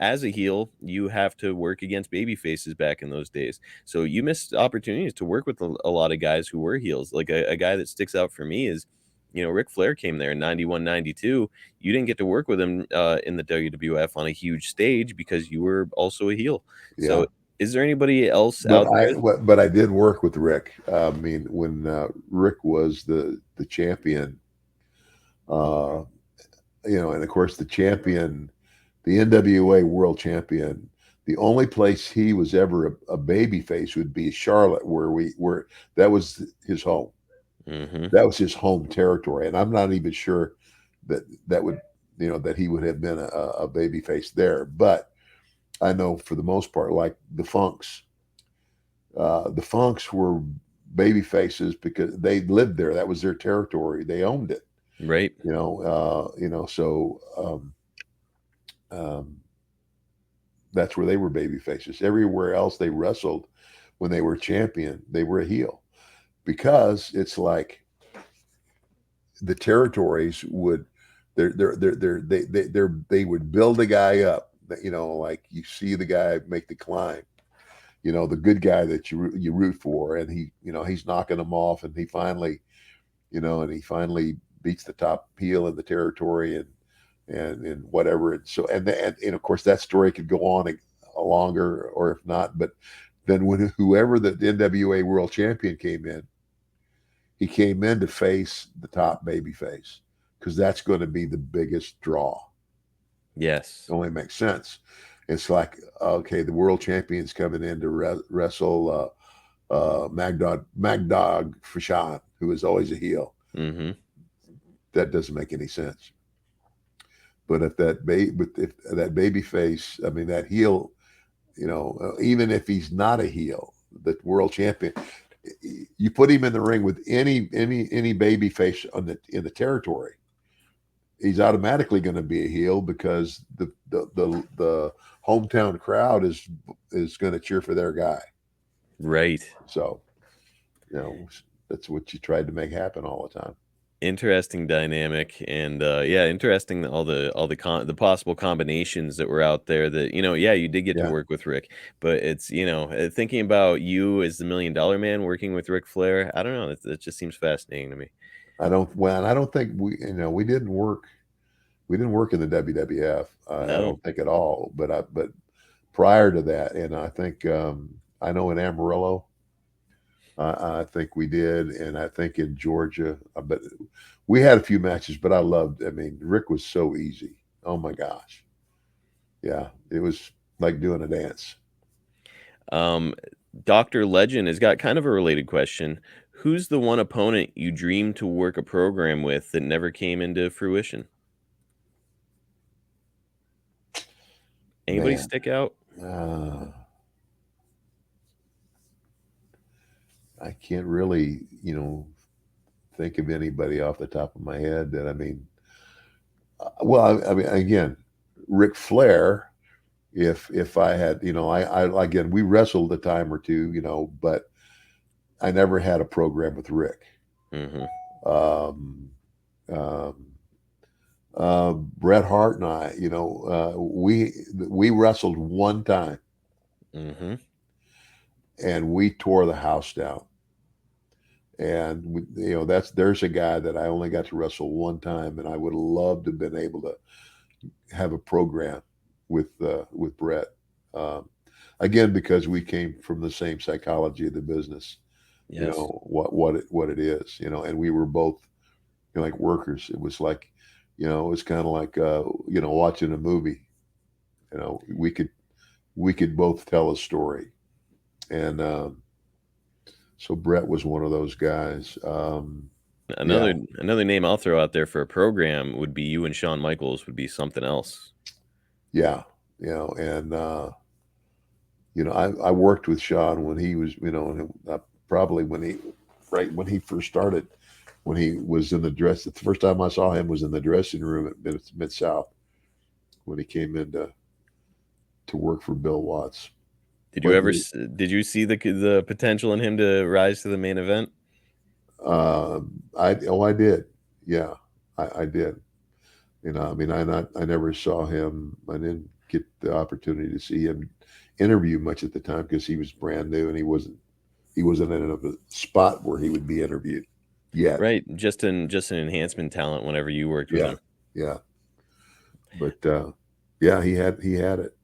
as a heel, you have to work against baby faces back in those days. So you missed opportunities to work with a lot of guys who were heels. Like a guy that sticks out for me is, Ric Flair came there in 91, 92. You didn't get to work with him in the WWF on a huge stage because you were also a heel. Yeah. So is there anybody else out there? But I did work with Rick. I mean, when Rick was the champion, uh, and of course the champion, the NWA World Champion. The only place he was ever a baby face would be Charlotte, where that was his home. Hmm. That was his home territory, and I'm not even sure that would that he would have been a baby face there. But I know for the most part, like the Funks were baby faces because they lived there. That was their territory. They owned it. Right. So um, that's where they were baby faces. Everywhere else they wrestled when they were champion, they were a heel because it's like the territories would they would build a guy up. Like you see the guy make the climb. The good guy that you root for, and he's knocking them off, and he finally beats the top heel in the territory, and whatever. And so and of course that story could go on a longer, or if not, but then when whoever the NWA World Champion came in, he came in to face the top baby face because that's going to be the biggest draw. Yes. It only makes sense. It's like, okay, the world champion's coming in to wrestle Magdog Fashan, who is always a heel. Hmm. That doesn't make any sense. But if that baby face, I mean that heel, even if he's not a heel, the world champion, you put him in the ring with any baby face in the territory, he's automatically going to be a heel because the hometown crowd is going to cheer for their guy. Right. So you know that's what you tried to make happen all the time. Interesting dynamic, and yeah, interesting the possible combinations that were out there that, yeah, you did get to Yeah, work with Rick, but it's, thinking about you as the $1 million man working with Ric Flair. I don't know, that just seems fascinating to me. I don't think we didn't work in the WWF. I No. don't think at all. But prior to that, and I think I know in Amarillo, I think we did, and I think in Georgia. But we had a few matches. But I loved. I mean, Rick was so easy. Oh my gosh, yeah, it was like doing a dance. um Dr. Legend has got kind of a related question. Who's the one opponent you dreamed to work a program with that never came into fruition? Anybody Man, stick out? uh, I can't really think of anybody off the top of my head that I mean. Well, I mean, again, Ric Flair. If I had, I again, we wrestled a time or two, but I never had a program with Rick. Hmm. Um, um, Bret Hart and I, we wrestled one time Hmm. and we tore the house down. And there's a guy that I only got to wrestle one time, and I would have loved to have been able to have a program with Bret. Um, Again, because we came from the same psychology of the business, Yes. what it is, and we were both like workers. It was like, it was kind of like watching a movie. We could both tell a story, and so Bret was one of those guys. Yeah, Another name I'll throw out there for a program would be you and Shawn Michaels would be something else. yeah, and I worked with Sean when he was, probably when he first started, when he was in the dress. The first time I saw him was in the dressing room at Mid South when he came in to work for Bill Watts. But Did you see the potential in him to rise to the main event? I did, yeah, I did. I mean, I never saw him. I didn't. get the opportunity to see him interview much at the time because he was brand new and he wasn't in a spot where he would be interviewed yet. Right, just an enhancement talent whenever you worked with Yeah, him. yeah. But yeah, he had it.